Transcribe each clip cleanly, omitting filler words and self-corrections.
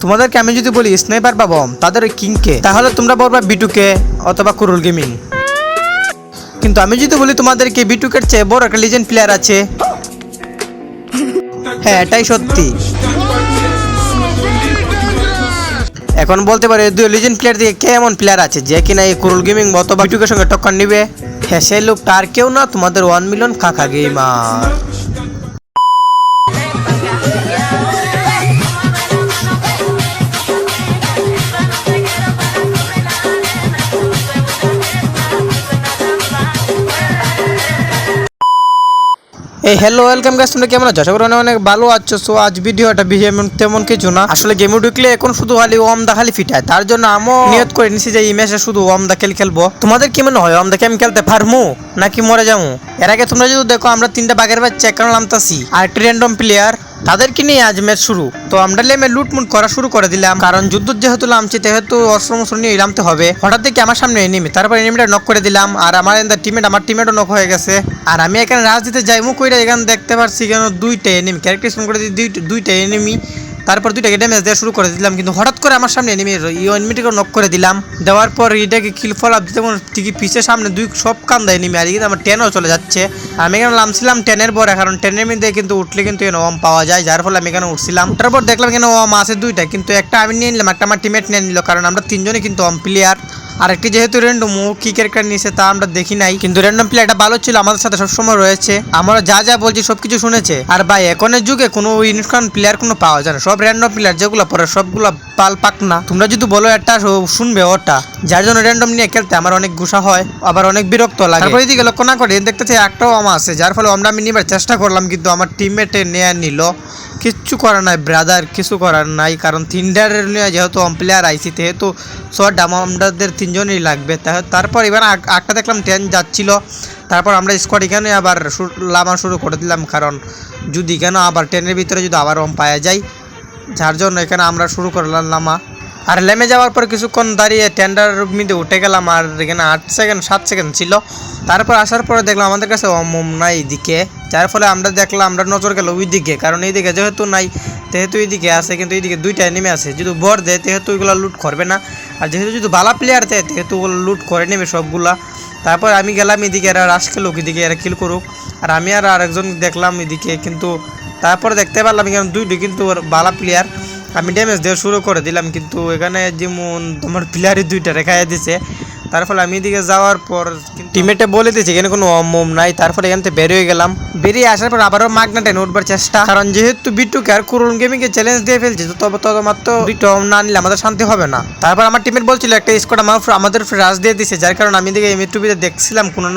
তোমাদেরকে আমি যদি বলি স্নাইপার বা বম তাদের কিংকে, তাহলে তোমরা বলবা বিটুকে অথবা কুরুল গেমিং। কিন্তু আমি যদি বলি তোমাদেরকে বিটুকের চেয়ে বড় একটা লিজেন্ড প্লেয়ার আছে, হ্যাঁ এটাই সত্যি। এখন বলতে পারে দুই লিজেন্ড প্লেয়ার দিয়ে কে এমন প্লেয়ার আছে যে কিনা এই কুরুল গেমিং অথবা বিটুকের সঙ্গে টক্কর নিবে? হ্যাঁ সেই লোকটা আর কেউ না, তোমাদের 1 মিলিয়ন কাকা গেমার। এই হ্যালো ওয়েলকাম গাইস, তোমরা কেমন আছো? আশা করি অনেক ভালো আছো। সো আজ ভিডিওটা তেমন কিছু না, আসলে গেমে ঢুকলে এখন শুধু খালি ওমদা খালি ফিটায়, তার জন্য আমিও নিয়ত করে নিছি যে এই ম্যাচে শুধু ওমদা খেলবো। তোমাদের কি মনে হয় ওমদা আমি খেলতে পারমু নাকি মরে যাবো? এর আগে তোমরা যদি দেখো আমরা 3টা বাগের বাচ্চা চেক নামতাছি আর একটা র্যান্ডম প্লেয়ার, তাদেরকে নিয়ে আজ ম্যাচ শুরু। তো আমরা লেমে লুটমুট করা শুরু করে দিলাম, কারণ যুদ্ধ যেহেতু নামছি সেহেতু অস্ত্র নিয়ে নামতে হবে। হঠাৎ দেখি আমার সামনে এনিমি, তারপর এনিমিটা নক করে দিলাম আর আমার টিমমেটও নক হয়ে গেছে। আর আমি এখানে রাজ দিতে যাইমু কইরা এখানে দেখতে পারছি কেন দুইটা এনিমি ক্যারেক্টার করে দুইটা এনিমি, তারপর দুইটাকে ড্যামেজ দেওয়া শুরু করে দিলাম। কিন্তু হঠাৎ করে আমার সামনে এনিমিটাকে নক করে দিলাম, দেওয়ার পর এটাকে কিল ফল আপ দিতে ঠিকই পিছের সামনে দুই সব কান্দা এনিমি, আর কিন্তু আমার 10ও চলে যাচ্ছে। আমি এখানে নামছিলাম 10-এর পরে, কারণ 10-এর মধ্যে কিন্তু উঠলে কিন্তু ওম পাওয়া যায়, যার ফলে আমি এখানে উঠছিলাম। তারপর দেখলাম কেন ওম আছে দুইটা, কিন্তু একটা আমি নিয়ে নিলাম, একটা আমার টিমমেট নিয়ে নিল, কারণ আমরা 3জনই কিন্তু ওম প্লেয়ার। আর একটি যেহেতু র্যান্ডম কি ক্যারেক্টার নিয়েছে তা আমরা দেখি নাই, কিন্তু র্যান্ডম প্লেয়ারটা ভালো ছিল, আমাদের সাথে সবসময় রয়েছে, আমরা যা বলছি সবকিছু শুনেছে। আর ভাই এখনের যুগে কোনো ইউনিকর্ন প্লেয়ার কোনো পাওয়া যায় না, সব র্যান্ডম প্লেয়ার যেগুলো পরে সবগুলো পাল পাক না। তোমরা যদি বলো একটা শুনবে ওটা, যার জন্য র্যান্ডম নিয়ে খেলতে আমার অনেক গুসা হয়, আবার অনেক বিরক্ত লাগে। তারপর এদিকে লক্ষ্য না করে দেখতেছি একটাও আমার আছে, যার ফলে আমরা নিবার চেষ্টা করলাম, কিন্তু আমার টিমমেটে নিয়ে নিল। কিচ্ছু করার নাই ব্রাদার, কিছু করার নাই, কারণ 3টার নিয়ে যেহেতু প্লেয়ার আইসি সেহেতু শর্ট আমাদের 3জনই লাগবে। তারপর এবার একটা দেখলাম 10 যাচ্ছিল, তারপর আমরা স্কোয়াড এখানে আবার লামা শুরু করে দিলাম, কারণ যদি কেন আবার 10-এর ভিতরে যদি আবার পাওয়া যায়, যার জন্য এখানে আমরা শুরু করলাম লামা। আর লেমে যাওয়ার পর কিছুক্ষণ দাঁড়িয়ে টেন্ডার মধ্যে উঠে গেলাম, আর এখানে 7 সেকেন্ড ছিল। তারপর আসার পরে দেখলাম আমাদের কাছে ওম নাই এদিকে, যার ফলে আমরা দেখলাম আমরা নজর গেল ওই দিকে, কারণ এইদিকে যেহেতু নাই সেহেতু এইদিকে আছে, কিন্তু এইদিকে দুইটা এনিমি আছে, যদি বর দেয় সেহেতু ওইগুলো লুট করবে না, আর যেহেতু যদি বালা প্লেয়ার দেয় সেহেতু ওগুলো লুট করে নেবে সবগুলা। তারপর আমি গেলাম এদিকে, এরা রাশ খেলুক এদিকে, এরা কিল করুক, আর আমি আর আরেকজন দেখলাম এদিকে, কিন্তু তারপর দেখতে পারলাম এখানে দুইটি কিন্তু বালা প্লেয়ার। আমি ড্যামেজ দেওয়া শুরু করে দিলাম, কিন্তু এখানে যেমন তোমার প্লেয়ারই দুইটা রেখায় দিছে, তার ফলে আমি এদিকে যাওয়ার পর টিমেটে বলে দিয়েছি এখানে কোনো ওম নাই, তারপরে এখান থেকে বেরিয়ে গেলাম। বেরিয়ে আসার পর আবারও মাগনা টেনে উঠবার চেষ্টা, কারণ যেহেতু বিটুকে আর কুরুল গেমিংকে চ্যালেঞ্জ দিয়ে ফেলছে, তবে মাত্র দুইটা ওম না নিলে আমাদের শান্তি হবে না। তারপর আমার টিমেট বলছিল একটা স্কোয়াড আমাদের রাজ দিয়ে দিছে, যার কারণে আমি দিকে ইউটিউবে দেখছিলাম কোনো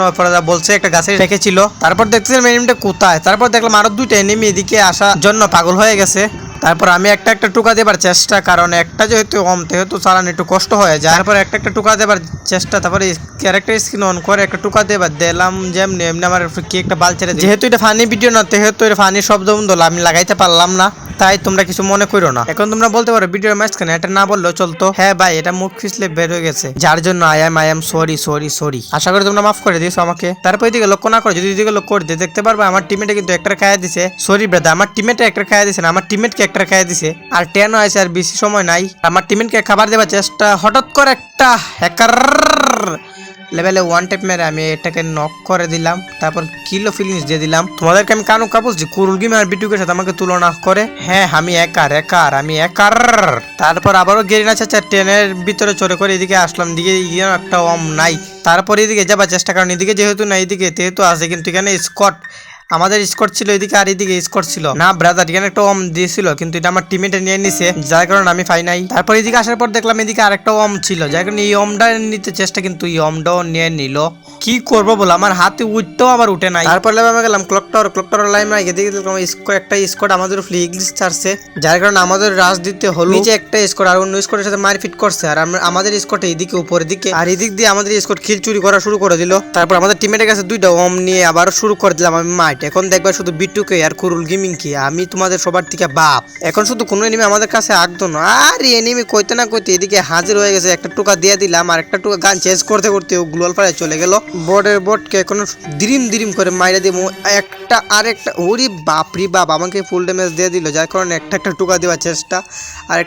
বলছে একটা গাছে রেখেছিল। তারপর দেখছিলাম এনিমিটা কোথায়, তারপর দেখলাম আরো দুইটা এনিমি এদিকে আসার জন্য পাগল হয়ে গেছে। তারপর আমি একটা টোকা দেবার চেষ্টা, কারণ একটা যেহেতু সেহেতু চালানো একটু কষ্ট হয়ে যায়, তারপর একটা টোকা দেবার চেষ্টা, তারপরে ক্যারেক্টার স্ক্রিন অন করে একটা টোকা দেবার দিলাম, যেমনি এমনি আমার কি একটা বাল ছেড়ে, যেহেতু এটা ফানি ভিডিও না সেহেতু এটা ফানি শব্দ আমি লাগাইতে পারলাম না, তাই তোমরা কিছু মনে করো না। এখন তোমরা বলতে পারো ভিডিওর মাঝখানে এটা না বললেও চলতো, হ্যাঁ ভাই এটা মুখ ফিসলে বের হয়ে গেছে, যার জন্য আই এম সরি। আশা করি তোমরা মাফ করে দিয়েছো আমাকে। তারপর এদিকে লক্ষ্য না করে যদি এদিকে লক্ষ্য করে দেখতে পারবে আমার টিমেটে কিন্তু একটা খাইয়া দিছে, সরি ব্রাদার আমার টিমেটে একটা খাইয়া দিছে না, আমার টিমেটকে একটা খাইয়া দিছে, আর 10 হয়েছে, আর বেশি সময় নাই। আমার টিমেটকে খাবার দেওয়ার চেষ্টা, হঠাৎ করে একটা হ্যাকার লেভেলে 1 ট্যাপ মেরে আমি এটাকে নক করে দিলাম, তারপর কিলো ফিলিংস দিয়ে দিলাম। তোমাদেরকে আমি কানু কাপড় যে কুরুল গেমিং আর বিটুকের সাথে আমাকে তুলনা করে, হ্যাঁ আমি একার। তারপর আবারও গেরিনা চাচা 10-এর ভিতরে চড়ে করে এদিকে আসলাম, দিকে একটা ওম নাই, তারপর এদিকে যাবার চেষ্টা, কারণ এদিকে যেহেতু নাই এদিকে যেহেতু আছে, কিন্তু এখানে স্কট আমাদের স্কোর ছিল এদিকে, আর এদিকে স্কোর ছিল না ব্রাদার, এখানে একটা ওম দিয়েছিল, কিন্তু এটা আমার টিমেটে নিয়ে নিছে, যার কারণে আমি পাই নাই। তারপর এদিকে আসার পর দেখলাম এদিকে আরেকটা ওম ছিল, যার কারণে এই ওমটা নিতে চেষ্টা, কিন্তু এই ওমটাও নিয়ে নিল। কি করবো বলো, আমার হাতে উঠতেও আবার উঠে নাই। তারপর আমি গেলাম ক্লক টাওয়ার লাইন এদিকে দেখলাম একটা স্কোয়াড আমাদের উপরে ইংলিশ ছাড়ছে, যার কারণে আমাদের রাশ দিতে হলো। নিচে একটা স্কোয়াড আর অন্য স্কোয়াডের সাথে মারপিট করছে, আর আমাদের স্কোয়াড এদিকে উপরের দিকে, আর এদিক দিয়ে আমাদের স্কোয়াড খিল চুরি করা শুরু করে দিল। তারপর আমাদের টিমেটের কাছে দুইটা ওম নিয়ে আবার শুরু করে দিলাম আমি মার, ফাইট। এখন দেখবা শুধু বিট্টুকে আর কুরুল গেমিং কি, আমি তোমাদের সবার থেকে বাপ। এখন শুধু কোনো এনিমি আমাদের কাছে আগতো না, আর এনিমি কইতে না কইতে এদিকে হাজির হয়ে গেছে। একটা টোকা দিয়ে দিলাম, আর একটা টোকা গান চেঞ্জ করতে করতে ও গ্লোয়াল ফায়ারে চলে গেল। বটকে এখন দিরিম দিরিম করে মাইরা দিব একটা আরেকটা। ওরে বাপ রে বাপ, আমাকে ফুল ড্যামেজ দিয়ে দিল, যার কারণে একটা টোকা দেওয়ার চেষ্টা, আর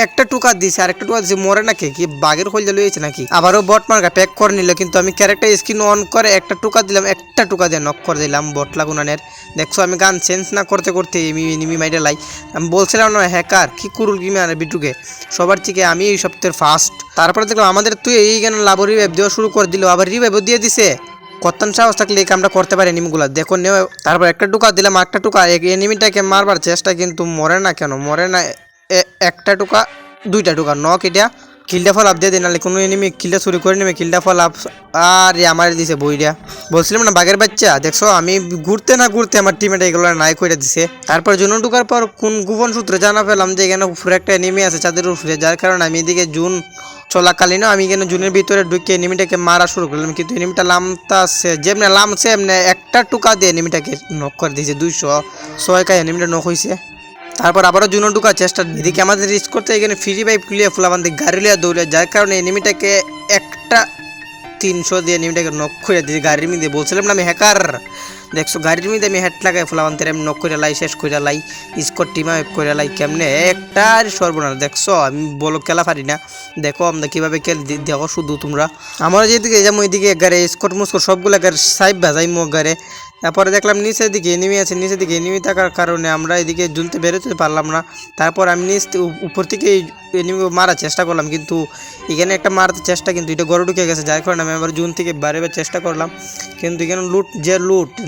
একটা টুকা দিছে, আর একটা টুকা দিছে, মরে নাকি কি বাঘের খোলজা লইছে নাকি। আবারও বট মার্কা প্যাক করে নিল, কিন্তু আমি ক্যারেক্টার স্ক্রিন অন করে একটা টুকা দিলাম, একটা টুকা দিয়ে নক করে দিলাম বট লাগুনানের। দেখছো আমি গান চেঞ্জ না করতে করতে এনিমি মাইরে লাই। আমি বলছিলাম না হ্যাকার কি কুরুল গেমে আর বিটুকে সবার থেকে আমি এই সপ্তাহের ফার্স্ট। তারপরে দেখলাম আমাদের তুই এই গান লাভ রিভাইভ দেওয়া শুরু করে দিল, আবার রিভাইভও দিয়ে দিছে। কতন সাহস থাকলে এই কামটা করতে পারে এনিমিগুলো দেখো নেও। তারপর একটা টুকা দিলাম, একটা টুকা এনিমিটাকে মারবার চেষ্টা, কিন্তু মরে না কেন, মরে না। একটা টুকা দুইটা টুকা নক, এটা কিলটা ফল আপ দিয়ে দিন, নাহলে কোনো এনিমি কিলটা চুরি করে নেবে। কিলটা ফল আপ আর আমার দিছে বইটা। বলছিলাম না বাঘের বাচ্চা, দেখছো আমি ঘুরতে না ঘুরতে আমার টিমেটা এগুলো নাই করে দিছে। তারপর জুন ঢুকার পর কোন গোপন সূত্রে জানা পেলাম যে এখানে উপরে একটা এনিমি আছে চাঁদের উপরে, যার কারণে আমি এদিকে জুন চলাকালীনও আমি এখানে জুনের ভিতরে ঢুকে এনিমিটাকে মারা শুরু করলাম, কিন্তু এনিমিটা লামতাছে, যেমনি লামছে এমনি একটা টুকা দিয়ে এনিমিটাকে নক করে দিয়েছে। 206 এনিমিটা নক হয়েছে। তারপর আবারও জুনো ঢুকার চেষ্টা, এদিকে আমাদের রিস্ক করতে এখানে ফ্রি বাইপ ক্লিয়ার ফুলাবান্দি গাড়ি লিয়া দৌড়ে, যার কারণে এনিমিটাকে একটা 300 দিয়ে এনিমিটাকে নক করে দিয়েছি গাড়ির মধ্যে। বলছিলাম না আমি হ্যাকার, দেখছো গাড়ির মধ্যে আমি হেড লাগাই ফুলাবান্তির আমি নক করে লাই, শেষ করে লাই, স্কোর টিমা করে লাই। কেমনে একটা সর্বনাশ, দেখছো আমি বলো খেলা পারি না। দেখো আমরা কীভাবে দেখো শুধু তোমরা। আমার যেদিকে যেমন ওইদিকে গাড়ি স্কট মুস্কট সবগুলো গাড়ি সাইব ভাজাই মুখ গাড়ে। তারপরে দেখলাম নিচের দিকে এনিমি আছে, নিচের দিকে এনিমি থাকার কারণে আমরা এদিকে জুনতে বেরোতে পারলাম না। তারপর আমি উপর থেকে এনিমি মারার চেষ্টা করলাম, কিন্তু এখানে একটা মারার চেষ্টা, কিন্তু এটা গড়ে ঢুকে গেছে, যার কারণে আমি আবার জুন থেকে বাড়িবার চেষ্টা করলাম, কিন্তু এখানে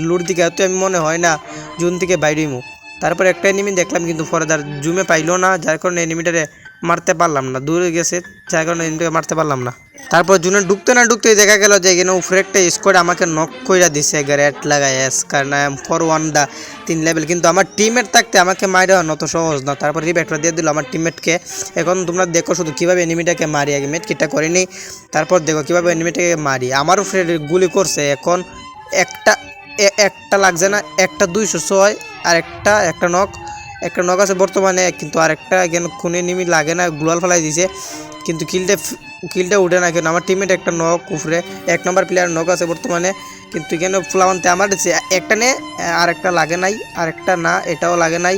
লুট দিকে এত আমি মনে হয় না জুন থেকে বাইরেইমু। তারপর একটা এনিমি দেখলাম, কিন্তু পরে তার জুমে পাইলো না, যার কারণে এনিমিটারে মারতে পারলাম না, দূরে গেছে, যার কারণে এনিমিটাকে মারতে পারলাম না। তারপর জুনে ঢুকতে না ঢুকতে দেখা গেল যে এখানে উপরে একটা স্কোয়াড আমাকে নক কইরা দিছে গ্যারেট লাগায়, কারণ I am for one the 3 level, কিন্তু আমার টিমমেট থাকতে আমাকে মারা অত সহজ না। তারপর রিব্যাকটা দিয়ে দিল আমার টিমমেটকে। এখন তোমরা দেখো শুধু কীভাবে এনিমিটাকে মারি, আগে মেট কিটটা করিনি, তারপর দেখো কীভাবে এনিমিটাকে মারি। আমার উপরে গুলি করছে, এখন একটা লাগছে না, একটা 206 আর একটা নক আছে বর্তমানে, কিন্তু আরেকটা এখানে খুনে এনিমি লাগে না, গ্লোয়াল ফেলাই দিছে, কিন্তু কিলটা উঠে না কেন। আমার টিমমেট একটা নক উপরে 1 নম্বর প্লেয়ার নক আছে বর্তমানে, কিন্তু এখানে ফুলাবান্তে আমার একটা নে, আরেকটা লাগে নাই, আরেকটা না এটাও লাগে নাই।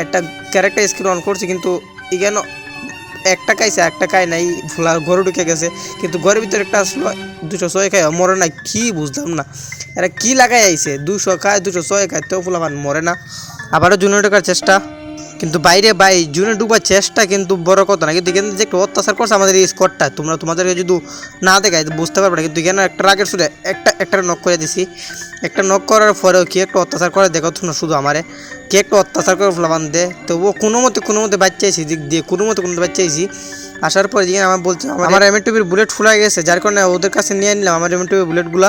একটা ক্যারেক্টার স্ক্রিন অন করছি, কিন্তু এখানে একটা খাইছে, একটা খাই নাই, ফুলা ঘরে ঢুকে গেছে, কিন্তু ঘরের ভিতরে একটা আসলো 206 খায় মরে না, কি বুঝলাম না এরা কি লাগাই আইছে, 200 খায় 206 খায়, তো ফুলাবান মরে না। আবারও জুনে ঢোকার চেষ্টা, কিন্তু বাইরে জুনে ঢুকবার চেষ্টা, কিন্তু বড় কথা না, কিন্তু এখানে যে একটু অত্যাচার করছে আমাদের এই স্কোয়াডটা, তোমাদেরকে যদি না দেখায় বুঝতে পারবে না, কিন্তু এখানে একটা রাগের সুরে একটা নক করে দিছি। একটা নক করার পরেও কি একটা অত্যাচার করে দেখো না, শুধু আমারে কি একটা অত্যাচার করে ফেলাবান দে, তবুও কোনো মতে বাচ্চাইছি দিক দিয়ে, কোনো মতে বাচ্চাইছি। আসার পর যেখানে আমার বলছে আমার এমএ2বির বুলেট ফুলাই গেছে, যার কারণে ওদের কাছে নিয়ে নিলাম আমার এমএ2বির বুলেটগুলো।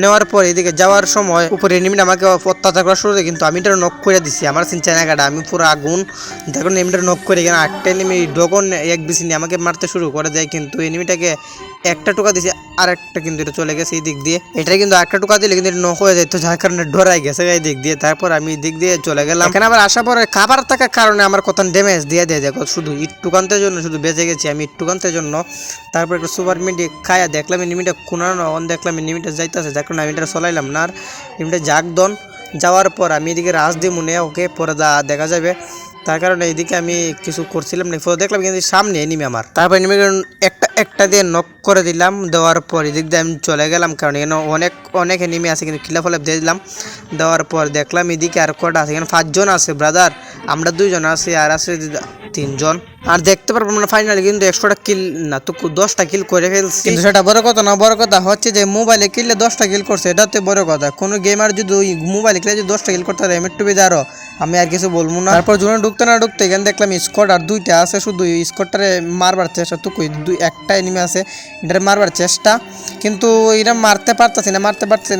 নেওয়ার পর এদিকে যাওয়ার সময় উপরে এনিমিটা আমাকে অত্যাচার করা শুরু করে, কিন্তু আমি এটা নক করে দিছি, আমার চায়নাকাটা আমি পুরো আগুন, যার কারণে এনিমিটা নক করে এখানে 8টা এনিমি ডগন এক বেশি নিয়ে আমাকে মারতে শুরু করে দেয়, কিন্তু এনিমিটাকে একটা টোকা দিছে, আর একটা কিন্তু এটা চলে গেছে এই দিক দিয়ে। এটা কিন্তু একটা টোকা দিলে কিন্তু এটা নক হয়ে যায়, তো যার কারণে ডরাই গেছে এই দিক দিয়ে। তারপর আমি দিক দিয়ে চলে গেলাম, এখানে আবার আসার পরে খাবার থাকার কারণে আমার কত ড্যামেজ দিয়ে দেখো, শুধু ইট্টুকান্তের জন্য শুধু বেঁচে গেছি আমি, ইট্টুকান্তের জন্য। তারপর একটা সুপার মিডি খায়া দেখলাম এনিমিটা খুনানো, দেখলাম এনিমিটা যাইতেছে, যার কারণে আমি এটা চলাইলাম না, আর এনিমিটা জাগদন যাওয়ার পর আমি এদিকে রাজ দিয়ে মনে ওকে পরে দেখা যাবে, তার কারণে এইদিকে আমি কিছু করছিলাম না, দেখলাম কিন্তু সামনে এনিমি আমার। তারপর এনিমি একটা দিয়ে নক করে দিলাম, দেওয়ার পর এদিক দিয়ে আমি চলে গেলাম, কারণ এখানে অনেক এনিমি আছে, কিন্তু কিলা ফলে দিয়ে দিলাম। দেওয়ার পর দেখলাম এদিকে আর কটা আছে, এখানে 5 জন আছে ব্রাদার, আমরা 2 জন আছি, আর আছে 3 জন। আর দেখতে পারবো না ফাইনালি কিন্তু 100টা কিল না তো 10টা কিল করে ফেলছি, কিন্তু সেটা বড় কথা না, বড় কথা হচ্ছে যে মোবাইলে কিনলে 10টা কিল করছে, এটাতে বড় কথা। কোনো গেমার যদি ওই মোবাইলে কিনলে যদি 10টা কিল করতে পারে এমএ2বিতে আরো, আমি আর কিছু বলবো না। তারপর জোনে ঢুকতে না ঢুকতে এখানে দেখলাম স্কোয়াড আর 2টা আছে, শুধু স্কোয়াডটারে মারবার চেষ্টা, তো একটা এনিমি আছে এটারে মারবার চেষ্টা, কিন্তু এরা মারতে পারতেছি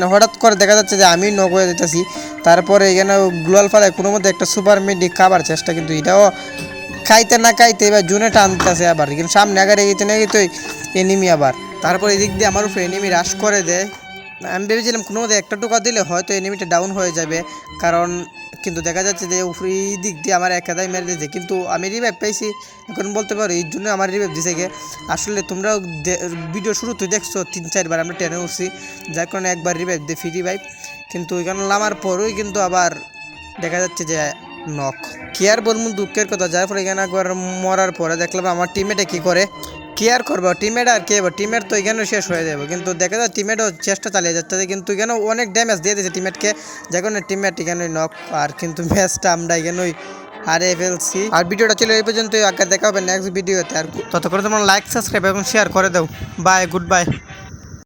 না। হঠাৎ করে দেখা যাচ্ছে যে আমি নক হয়ে যেতেছি। তারপরে এখানে গ্লোয়াল ফালায় কোনো মধ্যে একটা সুপার মিডি খাবার চেষ্টা, কিন্তু এটাও খাইতে না খাইতে এবার জুনে টানতেছে, আবার কিন্তু সামনে আগারে এগিয়ে এনিমি আবার। তারপর এদিক দিয়ে আমার উপরে এনিমি রাশ করে দেয়, আমি ভেবেছিলাম কোনো মধ্যে একটা টোকা দিলে হয়তো এনিমিটা ডাউন হয়ে যাবে, কারণ কিন্তু দেখা যাচ্ছে যে উপরে এই দিক দিয়ে আমার একাদাই মেরে দিয়েছে, কিন্তু আমি রিভাইভ পাইছি। এখন বলতে পারো এই জন্য আমার রিভাইভ দিছে গে। আসলে তোমরাও ভিডিও শুরুতে দেখছো 3-4 বার আমরা টেনে উঠছি, যার কারণে একবার রিভাইভ দিয়ে ফ্রি রিভাইভ, কিন্তু এখানে নামার পরেই কিন্তু আবার দেখা যাচ্ছে যে নক। কি আর বলবো দুঃখের কথা, যার ফলে এখানে একবার মরার পরে দেখলাম আমার টিমমেটে কি করে। কি আর করবো, টিমমেট আর কে হবে, টিমমেট তো এখানেও শেষ হয়ে যাবে, কিন্তু দেখা যায় টিমমেটও চেষ্টা চালিয়ে যাচ্ছে, কিন্তু এখানেও অনেক ড্যামেজ দিয়ে দিয়েছে টিমমেটকে, যে কারণে টিমমেট এখানেই নক। আর কিন্তু ম্যাচটা আমরা এখানেই হারিয়ে ফেলছি। আর ভিডিওটা চলে এই পর্যন্তই, আগে দেখা হবে নেক্সট ভিডিওতে। আর ততক্ষণে তোমরা লাইক সাবস্ক্রাইব এবং শেয়ার করে দাও। Bye, good bye.